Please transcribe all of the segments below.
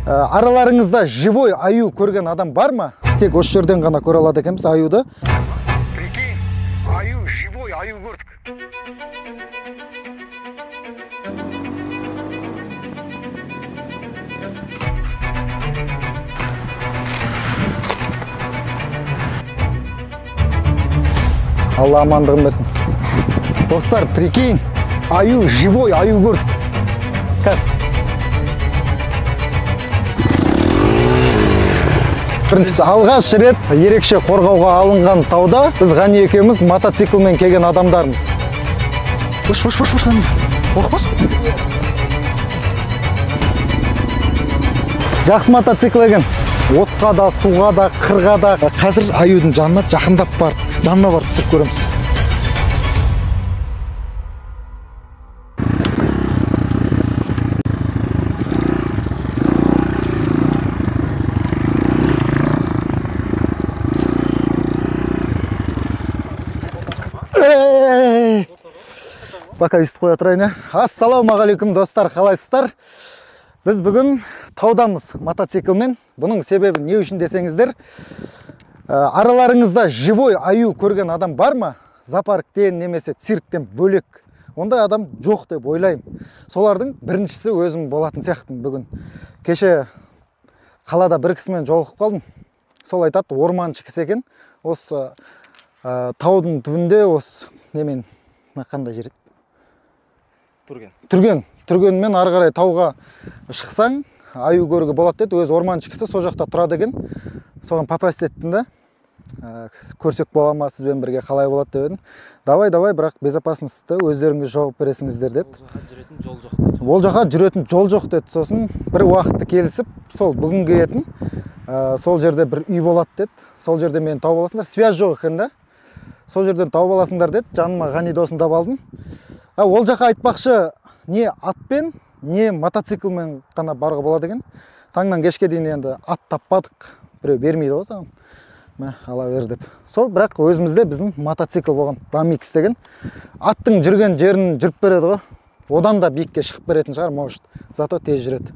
Араларыңызда живой аю көрген адам бар ма? Тек осы жерден ғана көре алады екенбіз аюды. Прикинь, аю, живой аю көрдік. Алла амандығын берсін. Достар, прикинь, аю, живой аю көрдік. Біріншісі, алғаш рет ерекше қорғауға алынған тауда біз Ғани екеуміз мотоциклмен келген адамдармыз. Бош, Ғани. Қорықпас. Жақсы мотоцикл екен. Отқа да, суға да, қырға да. Қазір аюдың жанына жақындап барып, жанына барып түсіріп көреміз. Бака үстіп қоя тұрайын. Ассалаумағалейкум достар, қалайсыздар? Біз бүгін таудамыз мотоциклмен. Бұның себебі не үшін десеңіздер, араларыңызда живой аю көрген адам бар ма? Зоопарктен немесе цирктен бөлек. Ондай адам жоқ деп ойлаймын. Солардың біріншісі өзім болатын сияқтымын бүгін. Кеше қалада бір кісімен жолығып қалдым. Сол айтады, орманшы кісі екен. Осы таудың түбінде осы немен қандай жер еді? Түргенмен ары қарай тауға шықсаң, аю көруге болады деді. Өз орманшы кісі сол жақта тұрады екен. Соған попросить еттім да. Көрсек бола ма сізбен бірге қалай болады деп едім. Давай, бірақ безопасностьты өздеріңіз жауап бересіңіздер деді. Ол жаққа жүретін жол жоқ деді. Сосын бір уақытты келісіп, сол бүгін келетін. Сол жерде бір үй болады деді. Сол жерде мені тауып аласыңдар. Связь жоқ екен да. Сол жерден тауып аласыңдар деді. Жаныма Ғани досын тауып алдым. Ол жаққа айтпақшы, не атпен, не мотоциклмен қана баруға болады екен. Таңнан кешке дейін енді ат таппадық. Біреу бермейді ғой саған. Мә, ала бер деп. Сол бірақ өзімізде біздің мотоцикл болған, Bamix деген. Аттың жүрген жерін жүріп береді ғой. Одан да биікке шығып беретін шығар, может. Зато тез жүреді.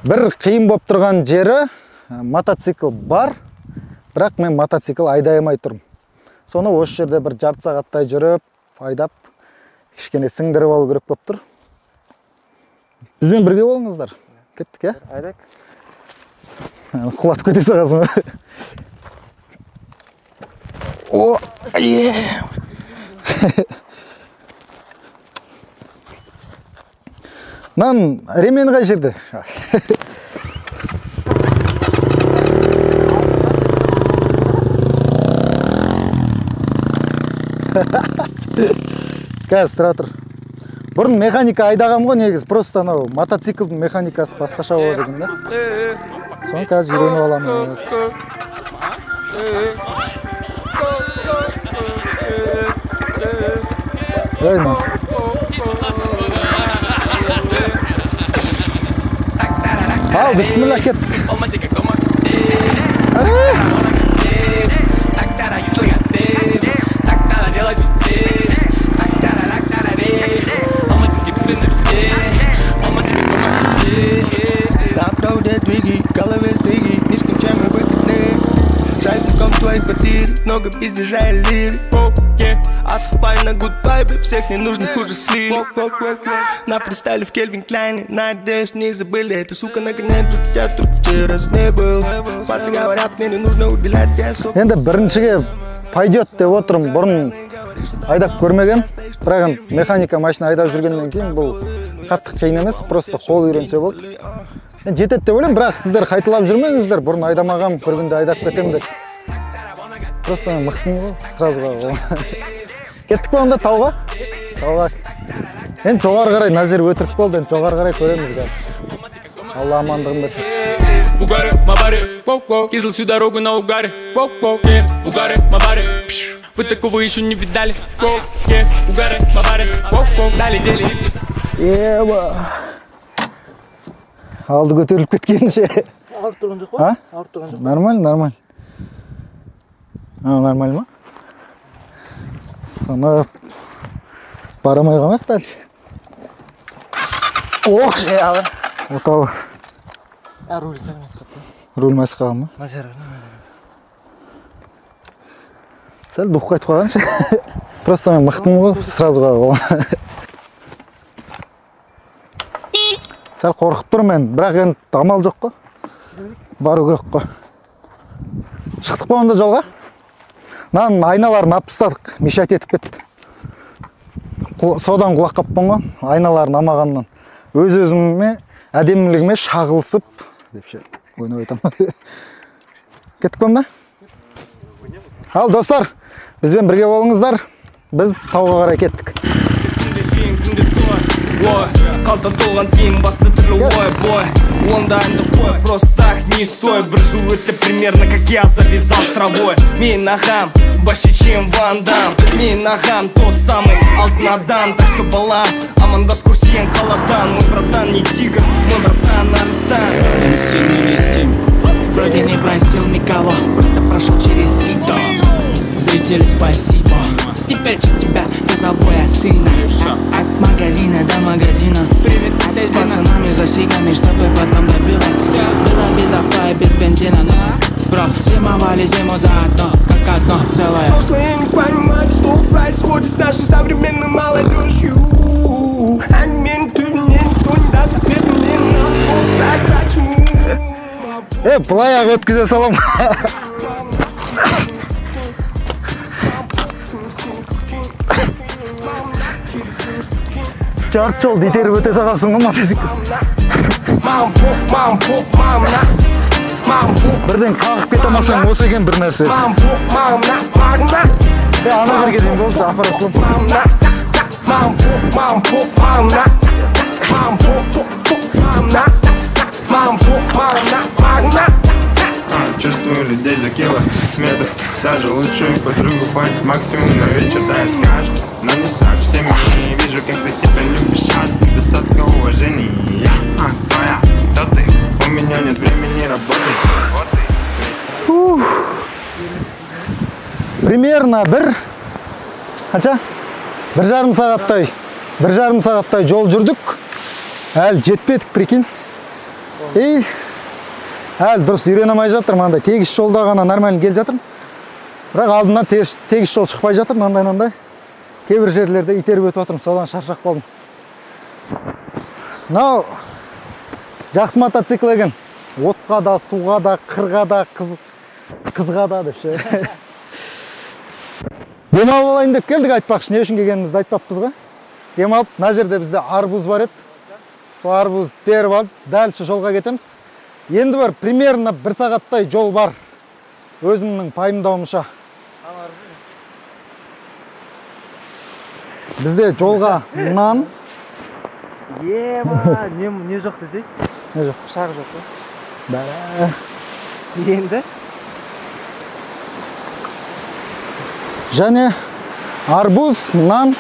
Бір қиын болып тұрған жері, мотоцикл бар, бірақ мен мотоцикл айдай алмай тұрмын. Соны осы жерде бір жарты сағаттай жүріп, айдап, кішкене сіңдіріп алу керек болып тұр. Бізбен бірге болыңыздар. Кеттік, е? Айдак. Құлатып кете сағасың. О, е! Нан ремені қай жерде? Қазір тұра тұр. Бұрын механика айдағам ғой негіз. Просто анау мотоциклдің механикасы басқаша болады екен да. Соны қазір үйреніп аламыз. Aynen. Al, bismillah kettik. Много пиздежа и лирик. Асхапай на гудбайбе, всех ненужных уже слили. На фристайле в Кельвин Кляйне, надеюсь, не забыли. Эта сука нагоняет, что я тут вчера с ней был. Пальцы говорят, мне не нужно уделять я сука. Енді біріншіге пойдет деп отырмын. Бұрын айдап көрмеген. Бірақ механика машина айдап жүргеннен кейін бұл қатты қиын емес, просто қол үйренсе болды. Жетеді деп ойлаймын, бірақ сіздер қайталап жүрмеңіздер. Бұрын айдамағам, бір күнде айдап кетемін деп. Просто мықтың ғой, сразу ғой. Кеттік па онда тауға? Тауға. Енді жоғары қарай, мына жер өтірік болды, енді жоғары қарай көреміз қазір. Алла амандығын берсін. Угаре, мабаре, кизл всю дорогу на угаре. Угаре, мабаре, вы такого еще не видали. Угаре, мабаре, дали дели. Еба. Алды көтеріліп кеткенше. Ауырып тұрған жоқ па? Ауырып тұрған жоқ. Нормально. Нормально ма? Sana baramaya kalmak da. Oh şey abi. Otağı. Руль сәл масқатты. Руль майысқаған ма? Начар. Сәл дух қайтып қалғаншы. Просто мен мықтымын ғой, сразу қалған. Сәл қорқып тұрмын мен, бірақ енді амал жоқ қой. Бару керек қой. Шықтық па онда жолға? Мынаның айналарын алып тастадық, мешать етіп кетті. Содан құлақ қаппын ғой, айналарын алмағаннан. Өз-өзіме, әдемілігіме шағылысып, деп ше, ойнап айтамын. Кеттік ба? Ал достар, бізбен бірге болыңыздар. Біз тауға қарай кеттік. Қалта толған тиын басты түрлі ой, бой. Онда әнді қой, просто так не стой. Бір жыл өтті примерно, как я завязал с травой. Мен ағам, больше чем Ван Дам. Мен ағам тот самый алтын адам. Так что балам, амандас курсиен қаладан. Мой братан не тигр, мой братан арыстан. Вроде не просил никого, просто прошел через сито. Зрители, спасибо. Теперь через тебя газовое сына. От магазина до магазина. С пацанами за сигами, чтобы потом добило. Было без авто и без бензина, но бро, зимовали зиму заодно, как одно целое. Взрослые не понимают, что происходит с нашей современной молодежью. Они мне никто не даст ответ, мне надо просто хочу. Былай ақ өткізе салам. Жарты жолды итеріп өте сағасың ғой мотоцикл. Бірден қағып кете алмасаң осы екен бір нәрсе. Ана жерге дейін болды, апарат болды. Чувствую людей за километр. Даже лучшую подругу хватит максимум на вечер. Да, и скажет, но не совсем. Не вижу, как ты себя любишь. Достатка уважения. Кто я? Кто ты? У меня нет времени работать. Примерно бір жарым сағаттай жол жүрдік. Әлі жетпедік, прикинь. Әлі дұрыс үйрене алмай жатыр, мынандай тегіс жолда ғана нормально келе жатырмын. Бірақ алдымнан тегіс жол шықпай жатыр, мынандай. Кейбір жерлерде итеріп өтіп жатырмын, содан шаршап қалдым. Мынау жақсы мотоцикл екен. Отқа да, суға да, қырға да, қызға да деп ше. Демалып алайын деп келдік, айтпақшы, не үшін келгенімізді айтпаппыз ғой. Демалып, мына жерде бізде арбуз бар еді. Сол арбуз беріп алып, дәлші жолға кетеміз. Енді бар, примерно бір сағаттай жол бар. Өзімнің пайымдауымша. Бізде жолға нан. Ема, не жоқ десек? Не жоқ? Пышақ жоқ қой. Бәрі. Енді? Және арбуз, нан.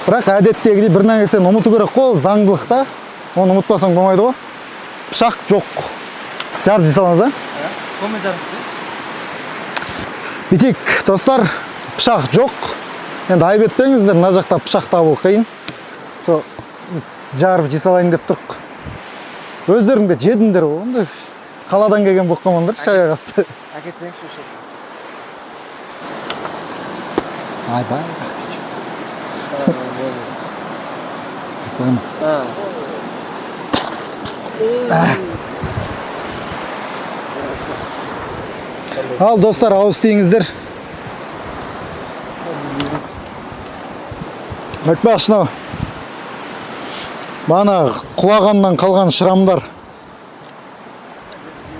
Бірақ әдеттегідей бір нәрсені ұмыту керек қой, заңдылықта. Оны ұмытпасаң болмайды ғой. Пышақ жоқ. Жарып жей салыңыз, а? Қолмен жарып. Битек, достар, пышақ жоқ. Енді айып етпеңіздер, мына жақта пышақ табу қиын. Сол жарып жей салайын деп тұрық. Өздерің де жедіңдер ғой, онда қаладан келген болып қалмаңдар, шайға қатты. Әкетсеңші шөп. Айбай. Қойма. Ал достар, ауыз тиіңіздер. Айтпақшы, бана құлағаннан қалған шырамдар.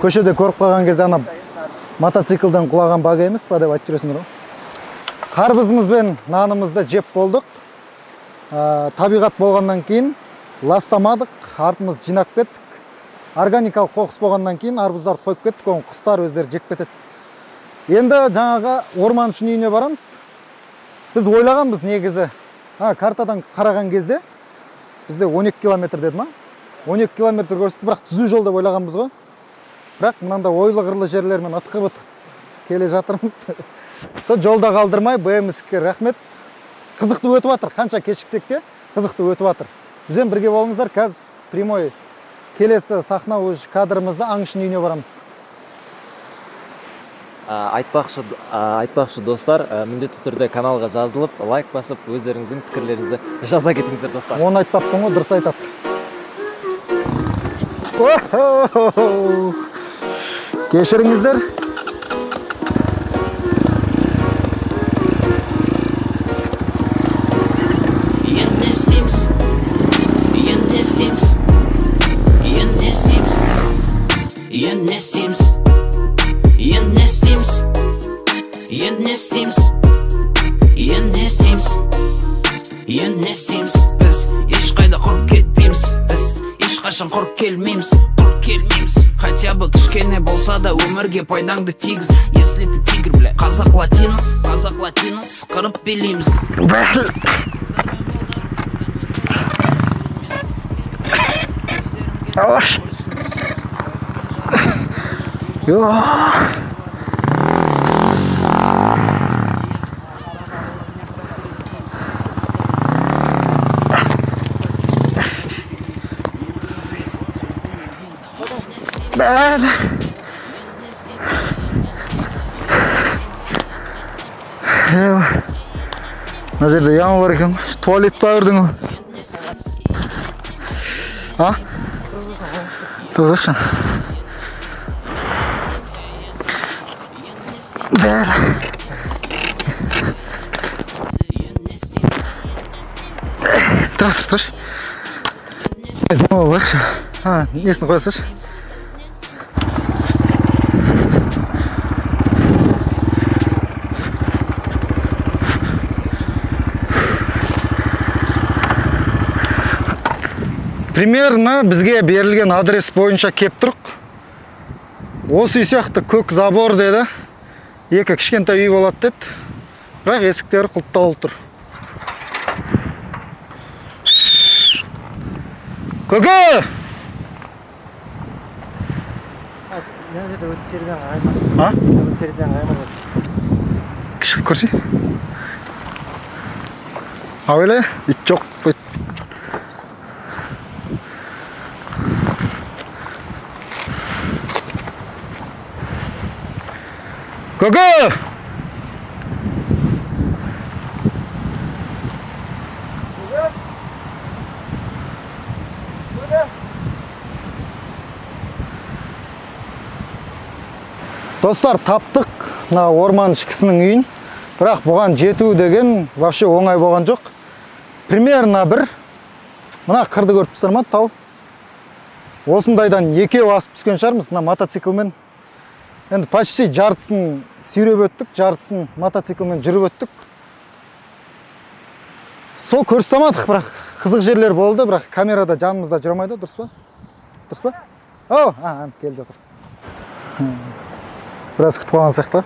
Көшеде көріп қалған кезде ана мотоциклдан құлаған бага емес па деп айтып жүресіңдер ғой. Қарбызымыз бен нанымызды жеп болдық. Табиғат болғаннан кейін ластамадық, артымыз жинап кеттік. Органикалық қоқыс болғаннан кейін арбуздарды қойып кеттік, оны құстар өздері жеп кетеді. Енді жаңаға орманшының үйіне барамыз. Біз ойлағанбыз негізі. Картадан қараған кезде бізде 12 километр деді ма? 12 километр көрсетті, бірақ түзу жол деп ойлағанбыз ғой. Бірақ мынанда ойлы қырлы жерлермен ытқып-ытқып келе жатырмыз. Сол жолда қалдырмай, БМС-ке рахмет. Қызықты өтіп жатыр, қанша кешіксек те қызықты өтіп жатыр. Бізбен бірге болыңыздар, қазір прямой келесі сахна уже кадрымызда аңшының үйіне барамыз. Айтпақшы достар, міндетті түрде каналға жазылып, лайк басып, өздеріңіздің пікірлеріңізді жаза кетіңіздер достар. Оны айтпаппын ғой, дұрыс айтады. Кешіріңіздер. Biz ешқайда құрып кетпейміз, біз ешқашан құрып келмейміз, хотя бы кішкене болса да өмірге пайдаңды тигіз. Если ты тигр, бля, қазақ латинос, сықырып билейміз. Мына жерде яма бар екен, туалет па үрдің? А? Тұрғызақшан. Тұраш. Яма бар. Несін қойсыш? Примерно бізге берілген адрес бойынша кеп тұрық. Осы сияқты көк забор деді. Екі кішкентай үй болады деді. Бірақ есіктері құлыптаулы тұр. Көке! Мына жерде өттерден аймақ. А? Өттерден аймақ. Кішік көрсей. Авеле, ит жоқ. Көке! Достар, таптық орман ішкісінің үйін. Бірақ бұған жету деген вообще оңай болған жоқ. Примерно бір мына қырды көріп тұрсыздар ма, тау. Осындайдан екеу асып түскен шығармыз мына мотоциклмен. Енді почти жартысын сүйреп өттік, жартысын мотоциклмен жүріп өттік. Сол көрсетамадық, бірақ қызық жерлер болды, бірақ камерада жанымызда жүремайды, дұрыс па? Дұрыс па? О, келді жатыр. Біраз күтіп қалған сияқты.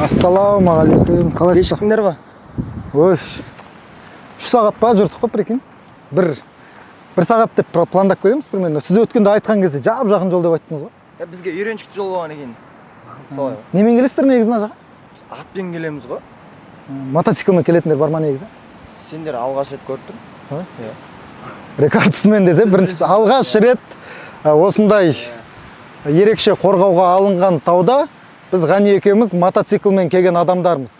Ассалаумағалейкум. Қалайсыздар? Кешіктіңдер ғой? Ой, 3 сағат па жүрдік қой, прикинь. Бір сағат деп пландап қойымыз, примерно. Сіз өткенде айтқан кезде жақын жол деп айттыңыз ғой. Бізге үйреншікті жол болған екен. Солай. Немен келесіздер негізін ажаға? Атпен келеміз ғой. Мотоциклмен келетіндер бар ма негізі? Сендер алғаш рет көріп тұр. Рекордсмен десе, біріншісі алғаш рет осындай ерекше қорғауға алынған тауда біз Ғани екеуміз мотоциклмен келген адамдармыз.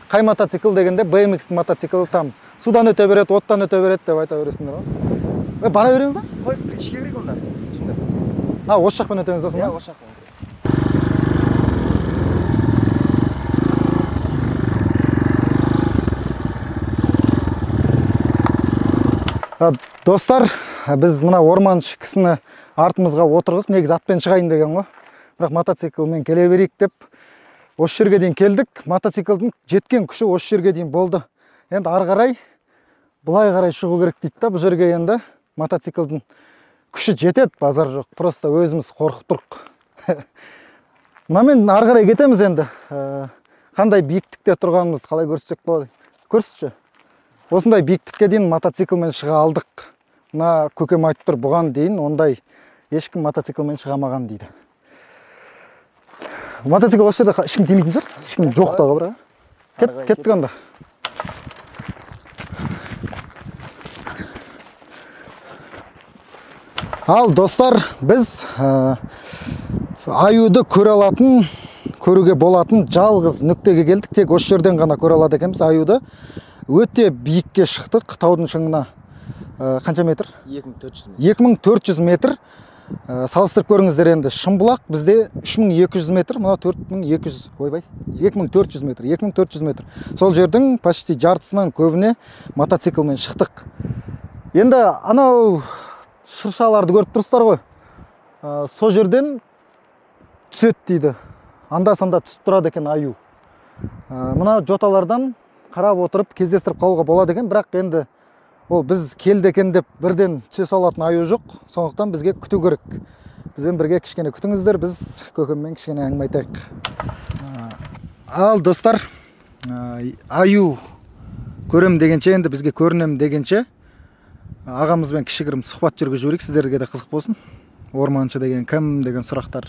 Қай мотоцикл дегенде BMX мотоциклі там судан өте береді, оттан өте береді деп айта бересіңдер ғой. Бара береміз ба? Қой, ішке кірейік онда. Осы жақпен өтеміз ба сонда? Иә, осы жақпен өтеміз. Достар, біз мына орманшы кісіні артымызға отырғыз, негіз атпен шығайын деген ғой. Бірақ мотоциклмен келе берейік деп осы жерге дейін келдік. Мотоциклдің жеткен күші осы жерге дейін болды. Енді ары қарай, бұлай қарай шығу керек дейді да, бұл жерге енді мотоциклдің күші жетеді, базар жоқ. Просто өзіміз қорқып тұрық. Мұнамен ары қарай кетеміз енді. Қандай биіктікте тұрғанымызды қалай көрсетсек болады. Көрсетші. Осындай биіктікке дейін мотоциклмен шыға алдық. Мына көкем айтып тұр, бұған дейін ондай ешкім мотоциклмен шығамаған дейді. Мотоцикл осы жерде ешкім демейтін шығар? Ешкім жоқ та бірақ. Кеттік анда. Ал достар, біз аюды көруге болатын жалғыз нүктеге келдік. Тек осы жерден ғана көре алады екенбіз аюды. Өте биікке шықтық. Таудың шыңына қанша метр? 2400 метр. Салыстырып көріңіздер енді. Шымбұлақ бізде 3200 метр, мына 4200, ойбай, 2400 метр, 2400 метр. Сол жердің почти жартысынан көбіне мотоциклмен шықтық. Енді анау шыршаларды көріп тұрсыздар ғой. Сол жерден түсет дейді. Анда-санда түсіп тұрады екен аю. Мына жоталардан қарап отырып кездестіріп қалуға болады екен, бірақ енді ол біз келді екен деп бірден түсе салатын аю жоқ. Сондықтан бізге күту керек. Бізбен бірге кішкене күтіңіздер, біз көкеммен кішкене әңгіме айтайық. Ал достар, аю көрем дегенше, енді бізге көрінем дегенше ағамызбен кішігірім сұхбат жүргізіп жіберейік, сіздерге де қызық болсын. Орманшы деген кім деген сұрақтар.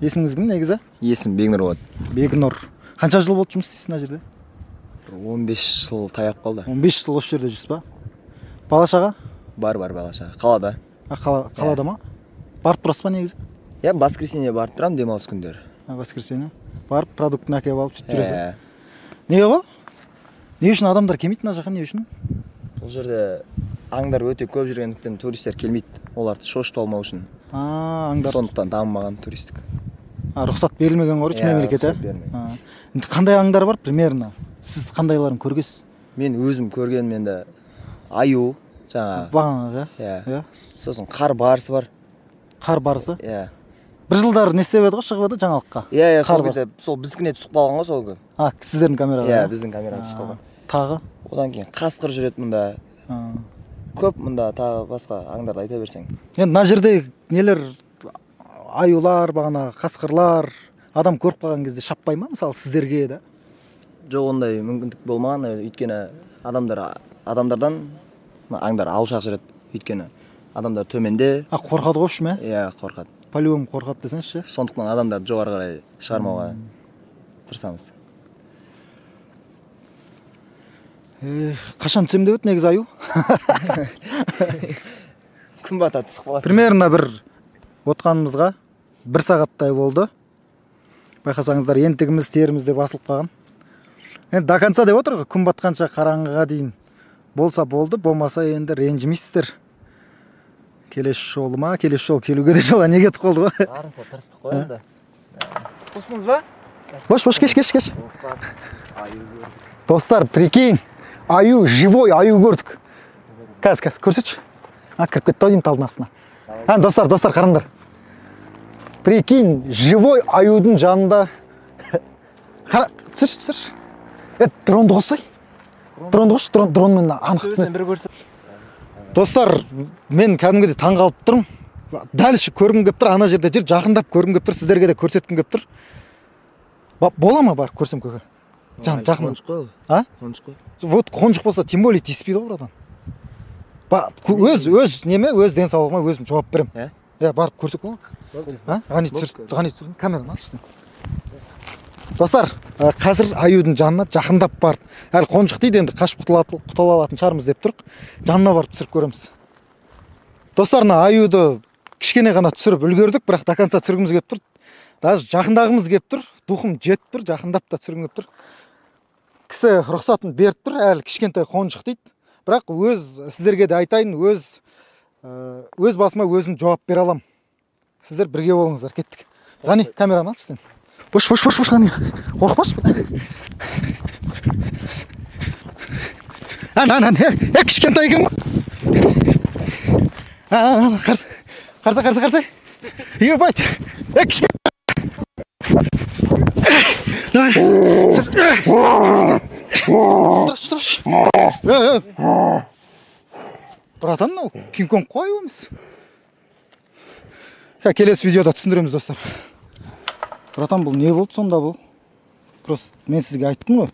Есіміңіз кім негізі? Есім Бегнұр болады. Бегнұр. Қанша жыл болды жұмыс істейсіз мына жерде? 15 жыл таяп қалды. 15 жыл осы жерде жүрсіз ба? Бала-шаға? Бар бала-шаға. Қалада. Қалада ма? Барып тұрасыз ба негізі? Я воскресенье барып тұрамын, демалыс күндері. Воскресенье. Барып продуктын әкеліп алып сөйтіп жүресіз. Неге ғой? Не үшін адамдар келмейді мына жаққа, не үшін? Бұл жерде аңдар өте көп жүргендіктен туристер келмейді. Оларды шошытып алмау үшін. Аңдар. Сондықтан дамымаған туристік. Рұқсат берілмеген ғой, мемлекет. Қандай аңдар бар примерно? Сіз қандайларын көргенсіз? Мен өзім көргенім енді аю, бағанағы. Сосын қар барысы бар. Қар барысы? Иә. Бір жылдар не істеп еді ғой, шығып еді жаңалыққа? Иә, сол кезде сол біздікіне түсіп қалған ғой сол күн. Сіздердің камераға? Иә, біздің камераға түсіп қалған. Тағы? Одан кейін қасқыр жүреді мұнда. Көп мұнда тағы басқа аңдарды айта берсең. Енді мына жерде нелер, аюлар, бағана қасқырлар, адам көріп қалған кезде шаппай ма, мысалы сіздерге да? Жоқ, ондай мүмкіндік болмаған, өйткені адамдардан аңдар алшақ жүреді, өйткені адамдар төменде. Қорқады ғой ме? Иә, қорқады. По-любому қорқады десеңізші? Сондықтан адамдарды жоғары қарай шығармауға тырысамыз. Қашан түсем деп еді негізі аю? Күн бата түсіп қалады. Примерно бір отқанымызға 1 сағаттай болды. Байқасаңыздар, ентігіміз, теріміз де басылып қалған. Енді до конца деп отыр ғой, күн батқанша қараңғыға дейін болса болды, болмаса енді ренжімейсіздер. Келесі жол келуге де жола не кетіп қалды ғой? Барынша тырыстық қой енді. Құсыңыз ба? Бош, кеш. Достар, прикинь, аю, живой аю көрдік. Қазір, көрсетші. Кіріп кетті деймін талдың астына. Достар, қараңдар. Прикинь, живой аюдың жанында. Түсірші. Дронды қосай. Дронмен анық түсінеді. Достар, мен кәдімгідей таң қалып тұрмын. Дәл көргім кеп тұр, ана жерде жер жақындап көргім кеп тұр, сіздерге де көрсеткім кеп тұр. Бола ма бар көрсем көке? Жақын. Қоншық қой. Вот қоншық болса, тем более тиіспейді ғой, братан. Өз неме, өз денсаулығыма өзім жауап берем. Барып көрсек болады. Ғани түсір, камераны алшы сен. Достар, қазір аюдың жанына жақындап барып, әлі қоншық дейді, енді қашып құтыла алатын шығармыз деп тұрық. Жанына барып түсіріп көреміз. Достар, аюды кішкене ғана түсіріп үлгердік, бірақ до конца түсіргіміз кеп тұр. Даже жақындағымыз кеп тұр, духым жетіп тұр, жақындап та түсіргім кеп тұр. Кісі рұқсатын беріп тұр, әлі кішкентай қоншық дейді. Бірақ сіздерге де айтайын, өз басыма өзім жауап бере алам. Сіздер бірге болыңыздар, кеттік. Ғани, камераны алшы сен. Бош, Ғани. Қорқпаш. Кішкентай екен ғой. Қарса. Ебать. Кішкентай. Братан, Кинг-Конг қой өміз. Келесі видеода түсіндіреміз, достар. Братан, бұл не болды сонда бұл? Просто мен сізге айттым ғой.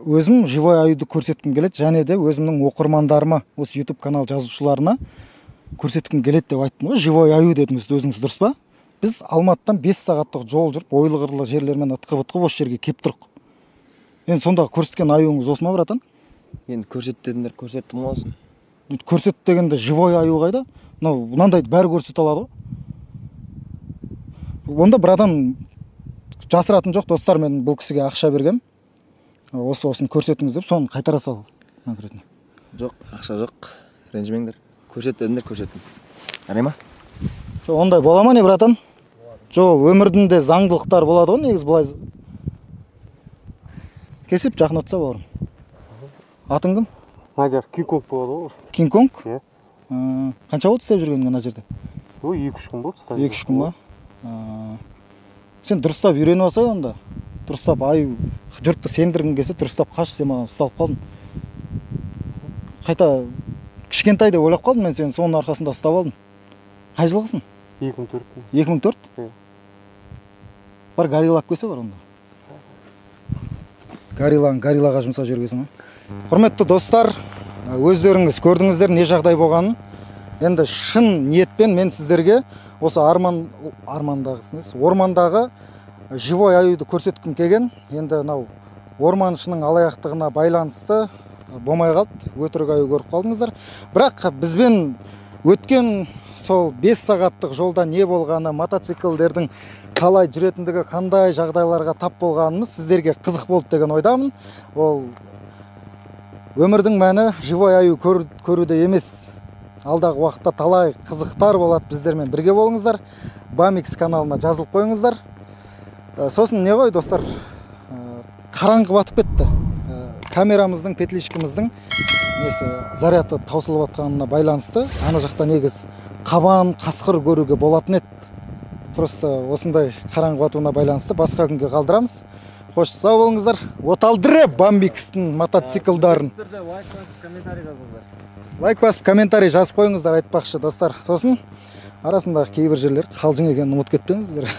Өзім живой аюды көрсеткім келеді, және де өзімнің оқырмандарыма, осы YouTube канал жазушыларына көрсеткім келеді деп айттым ғой. Живой аю дедіңіз, өзіңіз дұрыс па? Біз Алматыдан 5 сағаттық жол жүріп, ойлы-қырлы жерлермен ытқып осы жерге кеп тұрық. Енді сондағы көрсеткен аюыңыз осы ма, братан? Енді көрсет дедіңдер, көрсеттім осыны. көрсет дегенде живой аю қайда? Мынау мынандайды бәрі көрсете алады ғой. Онда бір адам жасыратын жоқ, достар, мен бұл кісіге ақша бергем. Осын көрсетіңіз деп, соны қайтара сал. Жоқ, ақша жоқ. Ренжімеңдер. Көрсет дедіңдер, көрсеттім. Жарай ма? Ондай бола ма не, братан? Жоқ, өмірдің де заңдылықтар болады ғой, негіз былай. Кесіп жақын отса бауырым. Атың кім? Мадияр, Кинг-Конг болады ғой. Кинг-Конг? Иә. Қанша болды істеп жүргенің ана жерде? 2-3 күн болды. 2-3 күн ба? Сен дұрыстап үйреніп алсай онда. Дұрыстап аю жұртты сендіргің келсе, дұрыстап қаш, сен маған ұсталып қалдың. Қайта кішкентай деп ойлап қалдым, мен сені соның арқасында ұстап алдым. Қай жылғысың? 2004. 2004? Иә. Бар гориллап келсе бар онда. Гориллаға жұмсап жүргесің ба? Құрметті достар, өздеріңіз көрдіңіздер не жағдай болғанын. Енді шын ниетпен мен сіздерге осы ормандағы живой аюды көрсеткім келген. Енді орманшының алаяқтығына байланысты болмай қалды, өтірік аю көріп қалдыңыздар. Бірақ бізбен өткен сол 5 сағаттық жолда не болғаны, мотоциклдердің қалай жүретіндігі, қандай жағдайларға тап болғанымыз сіздерге қызық болды деген ойдамын. Ол өмірдің мәні живой аю көруде емес. Алдағы уақытта талай қызықтар болады, біздермен бірге болыңыздар. Bamix каналына жазылып қойыңыздар. Сосын не ғой, достар, қараңғы батып кетті. Камерамыздың, петличкіміздің заряды таусылып жатқанына байланысты, ана жақта негіз қабан, қасқыр көруге болатын еді. Просто осындай қараңғы батуына байланысты басқа күнге қалдырамыз. Қош сау болыңыздар. Оталдыре Bamix'тің мотоциклдарын. Лайк басып, комментарий жазып қойыңыздар, айтпақшы достар. Сосын арасындағы кейбір жерлер қалжың екенін ұмытып кетпеңіздер.